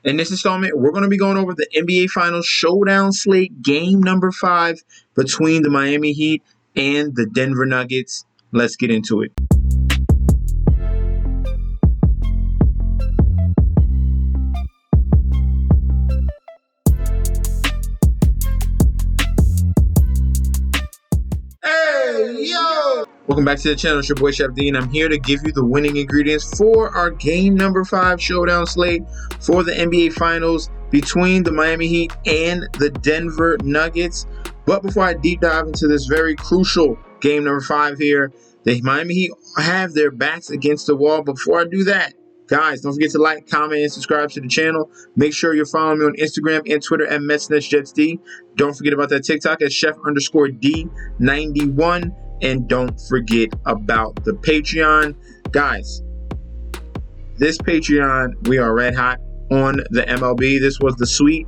In this installment, we're going to be going over the NBA Finals showdown slate, game number 5 between the Miami Heat and the Denver Nuggets. Let's get into it. Hey, yo! Welcome back to the channel. It's your boy Chef D, and I'm here to give you the winning ingredients for our game number 5 showdown slate for the NBA Finals between the Miami Heat and the Denver Nuggets. But before I deep dive into this very crucial game number 5 here, the Miami Heat have their backs against the wall. Before I do that, guys, don't forget to like, comment, and subscribe to the channel. Make sure you're following me on Instagram and Twitter at MetsNetsJetsD. Don't forget about that TikTok at Chef_D91. And don't forget about the Patreon. Guys, this Patreon, we are red hot on the MLB. This was the sweep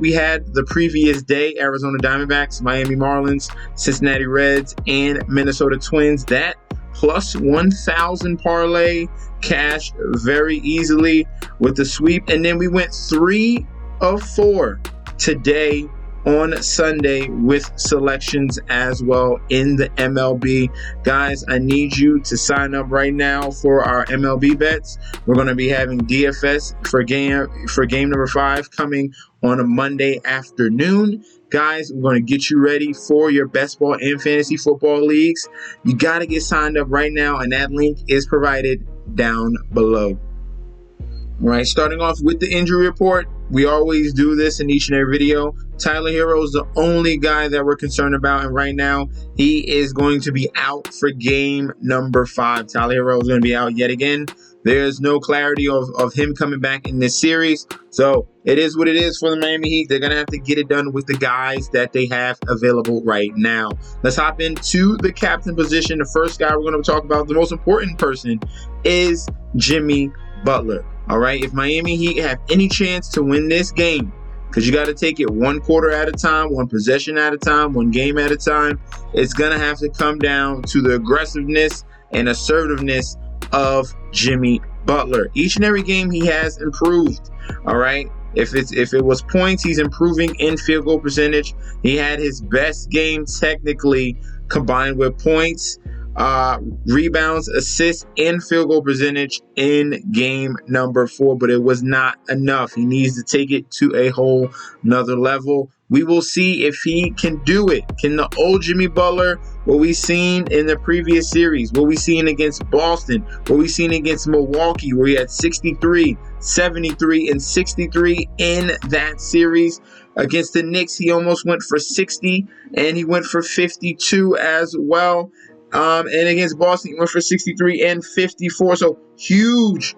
we had the previous day. Arizona Diamondbacks, Miami Marlins, Cincinnati Reds, and Minnesota Twins. That plus 1,000 parlay cashed very easily with the sweep. And then we went 3 of 4 today on Sunday with selections as well in the MLB. Guys, I need you to sign up right now for our MLB bets. We're going to be having DFS for game number 5 coming on a Monday afternoon. Guys, we're going to get you ready for your best ball and fantasy football leagues. You got to get signed up right now, and that link is provided down below. All right, starting off with the injury report. We always do this in each and every video. Tyler Hero is the only guy that we're concerned about, and right now he is going to be out for game number 5. Tyler Hero is going to be out yet again. There's no clarity of him coming back in this series, so it is what it is for the Miami Heat. They're going to have to get it done with the guys that they have available right now. Let's hop into the captain position. The first guy we're going to talk about, the most important person, is Jimmy Butler. All right, if Miami Heat have any chance to win this game, because you got to take it one quarter at a time, one possession at a time, one game at a time, it's going to have to come down to the aggressiveness and assertiveness of Jimmy Butler. Each and every game he has improved. All right, if it was points, he's improving in field goal percentage. He had his best game technically combined with points, rebounds, assists, and field goal percentage in game number 4, but it was not enough. He needs to take it to a whole nother level. We will see if he can do it. Can the old Jimmy Butler, what we seen in the previous series, what we seen against Boston, what we seen against Milwaukee, where he had 63, 73, and 63 in that series. Against the Knicks, he almost went for 60, and he went for 52 as well. And against Boston, he went for 63 and 54. So huge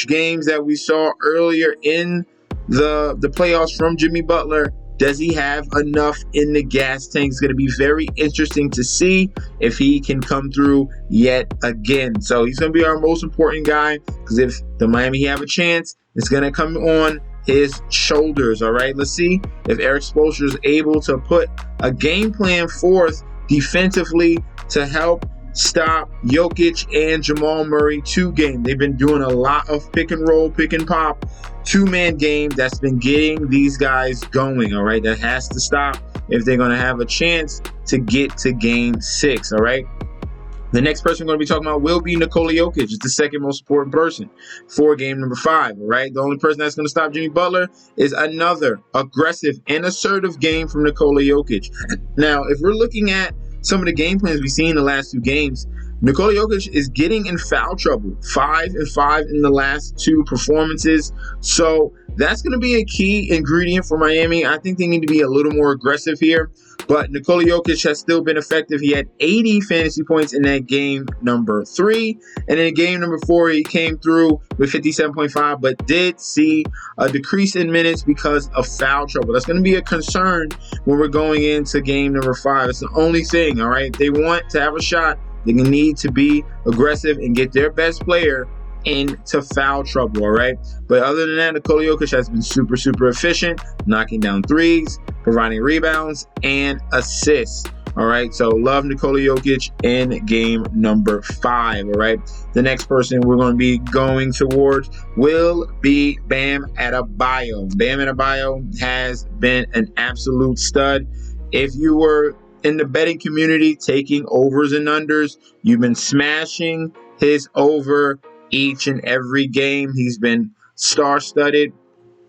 games that we saw earlier in the playoffs from Jimmy Butler. Does he have enough in the gas tank? It's going to be very interesting to see if he can come through yet again. So he's going to be our most important guy, because if the Miami have a chance, it's going to come on his shoulders. All right, let's see if Eric Spoelstra is able to put a game plan forth defensively to help stop Jokic and Jamal Murray 2 game. They've been doing a lot of pick and roll, pick and pop, 2-man game that's been getting these guys going. All right, that has to stop if they're going to have a chance to get to game 6. All right. The next person we're going to be talking about will be Nikola Jokic. It's the second most important person for game number 5. All right. The only person that's going to stop Jimmy Butler is another aggressive and assertive game from Nikola Jokic. Now, if we're looking at some of the game plans we've seen in the last 2 games, Nikola Jokic is getting in foul trouble. 5 and 5 in the last 2 performances. So that's going to be a key ingredient for Miami. I think they need to be a little more aggressive here. But Nikola Jokic has still been effective. He had 80 fantasy points in that game number 3. And in game number 4, he came through with 57.5, but did see a decrease in minutes because of foul trouble. That's going to be a concern when we're going into game number 5. It's the only thing, all right? They want to have a shot. They need to be aggressive and get their best player into foul trouble, all right? But other than that, Nikola Jokic has been super efficient, knocking down threes, providing rebounds, and assists. All right, so love Nikola Jokic in game number 5. All right, the next person we're going to be going towards will be Bam Adebayo. Bam Adebayo has been an absolute stud. If you were in the betting community taking overs and unders, you've been smashing his over each and every game. He's been star-studded,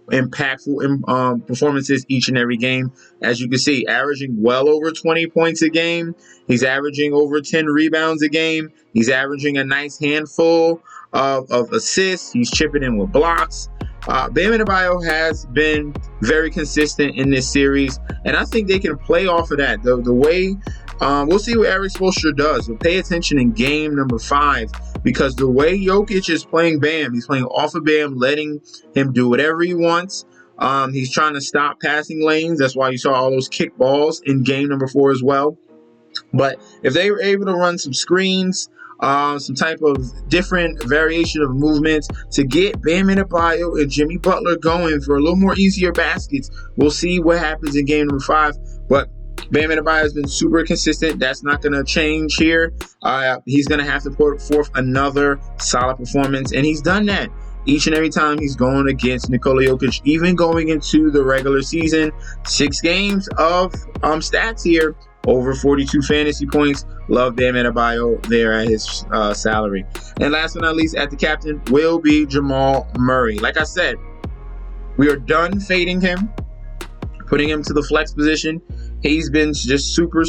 impactful performances each and every game. As you can see, averaging well over 20 points a game. He's averaging over 10 rebounds a game. He's averaging a nice handful of assists. He's chipping in with blocks. Bam Adebayo has been very consistent in this series, and I think they can play off of that. The way we'll see what Eric Spoelstra does. We'll pay attention in game number 5, because the way Jokic is playing Bam, he's playing off of Bam, letting him do whatever he wants. He's trying to stop passing lanes. That's why you saw all those kick balls in game number 4 as well. But if they were able to run some screens, some type of different variation of movements to get Bam Adebayo and Jimmy Butler going for a little more easier baskets, we'll see what happens in game number 5. But Bam Adebayo has been super consistent. That's not going to change here. He's going to have to put forth another solid performance, and he's done that each and every time he's going against Nikola Jokic, even going into the regular season. 6 games of stats here, over 42 fantasy points. Love Bam Adebayo there at his salary. And last but not least, at the captain will be Jamal Murray. Like I said, we are done fading him, putting him to the flex position. He's been just super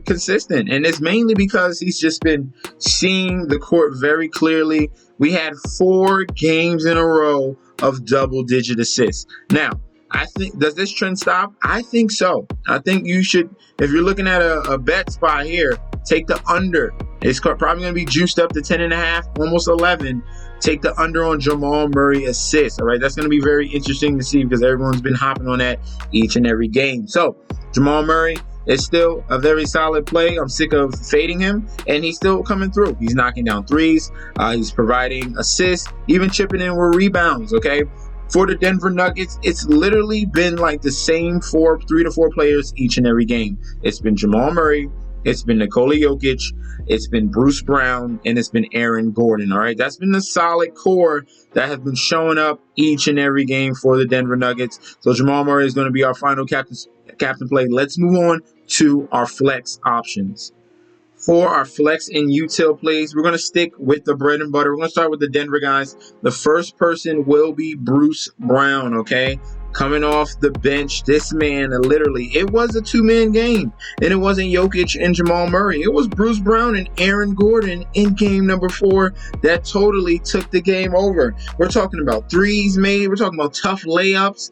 consistent. And it's mainly because he's just been seeing the court very clearly. We had 4 games in a row of double-digit assists. Now, I think, does this trend stop? I think so. I think you should, if you're looking at a bet spot here, take the under. It's probably going to be juiced up to 10.5, almost 11. Take the under on Jamal Murray assists. All right, that's going to be very interesting to see, because everyone's been hopping on that each and every game. So Jamal Murray is still a very solid play. I'm sick of fading him, and he's still coming through. He's knocking down threes. He's providing assists, even chipping in with rebounds. Okay. For the Denver Nuggets, it's literally been like the same 3 to 4 players each and every game. It's been Jamal Murray, it's been Nikola Jokic, it's been Bruce Brown, and it's been Aaron Gordon. All right, that's been the solid core that has been showing up each and every game for the Denver Nuggets. So Jamal Murray is going to be our final captain play. Let's move on to our flex options. For our flex and util plays, we're going to stick with the bread and butter. We're going to start with the Denver guys. The first person will be Bruce Brown, okay? Coming off the bench, this man, literally, it was a 2-man game. And it wasn't Jokic and Jamal Murray. It was Bruce Brown and Aaron Gordon in game number 4 that totally took the game over. We're talking about threes made. We're talking about tough layups.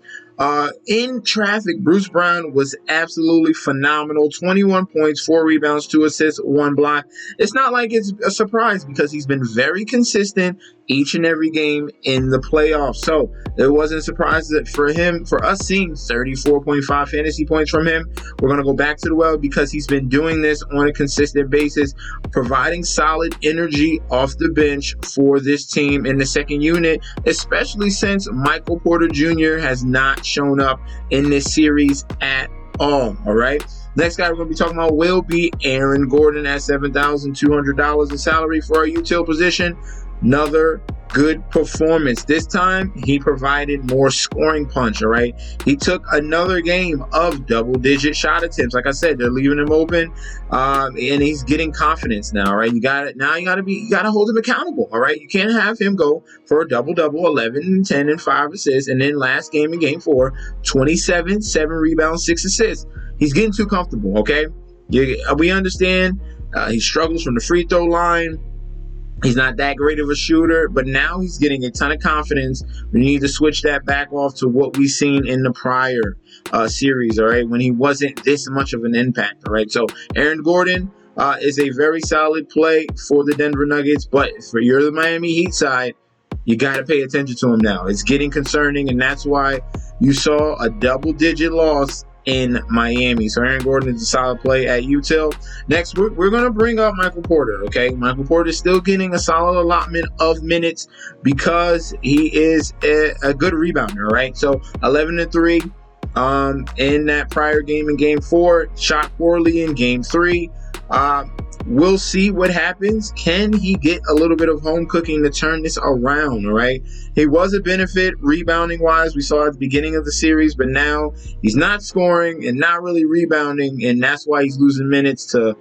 In traffic, Bruce Brown was absolutely phenomenal. 21 points, 4 rebounds, 2 assists, 1 block. It's not like it's a surprise, because he's been very consistent each and every game in the playoffs. So it wasn't a surprise that for us seeing 34.5 fantasy points from him. We're going to go back to the well, because he's been doing this on a consistent basis, providing solid energy off the bench for this team in the second unit, especially since Michael Porter Jr. has not shown up in this series at all. All right. Next guy we're going to be talking about will be Aaron Gordon at $7,200 in salary for our util position. Another good performance. This time, he provided more scoring punch, all right? He took another game of double-digit shot attempts. Like I said, they're leaving him open, and he's getting confidence now, all right? You got to hold him accountable, all right? You can't have him go for a double-double, 11, 10, and 5 assists, and then last game in game 4, 27, 7 rebounds, 6 assists. He's getting too comfortable, okay? We understand he struggles from the free throw line. He's not that great of a shooter, but now he's getting a ton of confidence. We need to switch that back off to what we've seen in the prior series, all right, when he wasn't this much of an impact, all right? So Aaron Gordon is a very solid play for the Denver Nuggets, but for you're the Miami Heat side, you got to pay attention to him now. It's getting concerning, and that's why you saw a double-digit loss in Miami. So Aaron Gordon is a solid play at util. Next, we're going to bring up Michael Porter, okay? Michael Porter is still getting a solid allotment of minutes because he is a good rebounder, all right? So 11 and 3, in that prior game in game 4, shot poorly in game 3. We'll see what happens. Can he get a little bit of home cooking to turn this around? All right. He was a benefit rebounding wise. We saw at the beginning of the series, but now he's not scoring and not really rebounding. And that's why he's losing minutes to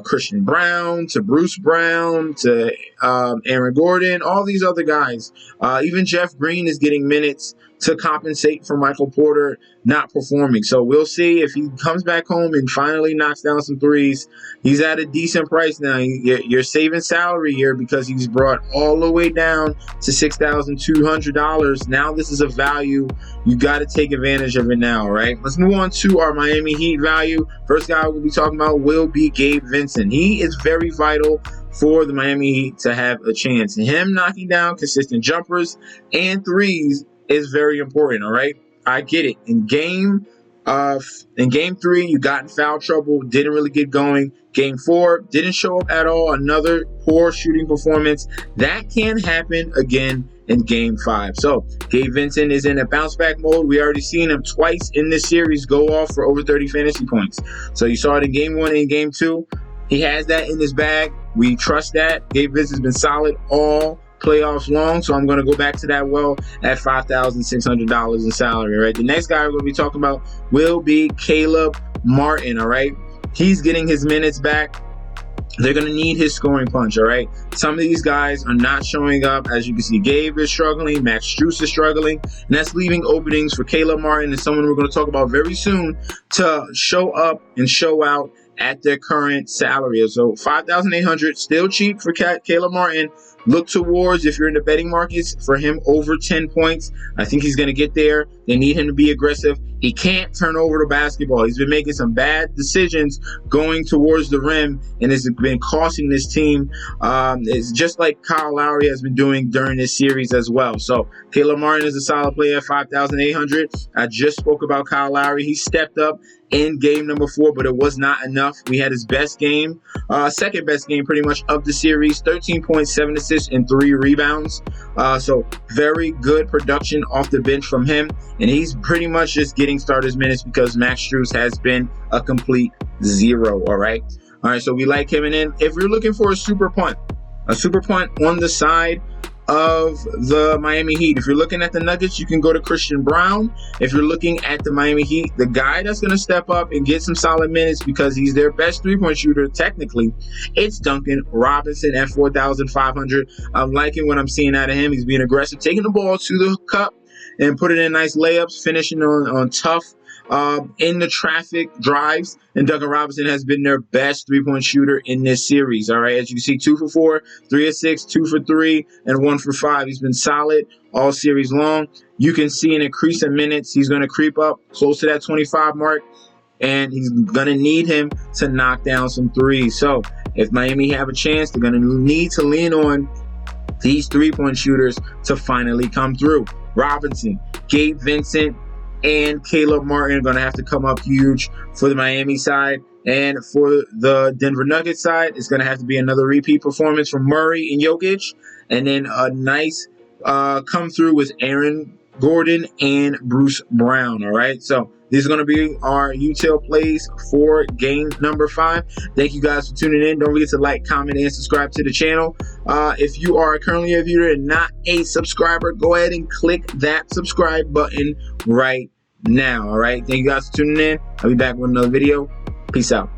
Christian Brown, to Bruce Brown, to Aaron Gordon, all these other guys. Even Jeff Green is getting minutes to compensate for Michael Porter not performing. So we'll see if he comes back home and finally knocks down some threes. He's at a decent price now. You're saving salary here because he's brought all the way down to $6,200. Now this is a value. You got to take advantage of it now, right? Let's move on to our Miami Heat value. First guy we'll be talking about will be Gabe Vincent. He is very vital for the Miami Heat to have a chance. Him knocking down consistent jumpers and threes is very important, all right? I get it. In game 3, you got in foul trouble, didn't really get going. Game 4, didn't show up at all. Another poor shooting performance. That can happen again in game 5. So Gabe Vincent is in a bounce back mode. We already seen him twice in this series go off for over 30 fantasy points. So you saw it in game 1 and in game 2. He has that in his bag. We trust that. Gabe Vincent's been solid all playoffs long, so I'm going to go back to that well at $5,600 in salary. Right, the next guy we're going to be talking about will be Caleb Martin. All right, he's getting his minutes back. They're going to need his scoring punch. All right, some of these guys are not showing up. As you can see, Gabe is struggling, Max Strus is struggling, and that's leaving openings for Caleb Martin and someone we're going to talk about very soon to show up and show out at their current salary. So $5,800, still cheap for Caleb Martin. Look towards, if you're in the betting markets, for him over 10 points. I think he's going to get there. They need him to be aggressive. He can't turn over the basketball. He's been making some bad decisions going towards the rim, and it's been costing this team. It's just like Kyle Lowry has been doing during this series as well. So Caleb Martin is a solid player at $5,800. I just spoke about Kyle Lowry. He stepped up in game number 4, but it was not enough. We had his best game, second best game pretty much of the series, 13.7 assists and 3 rebounds. So very good production off the bench from him, and he's pretty much just getting starters minutes because Max Strus has been a complete zero. All right, so we like him. And then if you're looking for a super punt on the side of the Miami Heat, if you're looking at the Nuggets, you can go to Christian Brown. If you're looking at the Miami Heat, the guy that's going to step up and get some solid minutes because he's their best three-point shooter technically, it's Duncan Robinson at $4,500. I'm liking what I'm seeing out of him. He's being aggressive, taking the ball to the cup and putting in nice layups, finishing on tough in the traffic drives, and Duncan Robinson has been their best three-point shooter in this series. All right, as you can see, 2 for 4, 3 of 6, 2 for 3, and 1 for 5. He's been solid all series long. You can see an increase in minutes. He's going to creep up close to that 25 mark, and he's going to need him to knock down some threes. So if Miami have a chance, they're going to need to lean on these three-point shooters to finally come through. Robinson, Gabe Vincent, and Caleb Martin are going to have to come up huge for the Miami side. And for the Denver Nuggets side, it's going to have to be another repeat performance from Murray and Jokic. And then a nice come through with Aaron Gordon and Bruce Brown. All right, so these are going to be our util plays for game number 5. Thank you guys for tuning in. Don't forget to like, comment, and subscribe to the channel. If you are currently a viewer and not a subscriber, go ahead and click that subscribe button right now. All right, thank you guys for tuning in. I'll be back with another video. Peace out.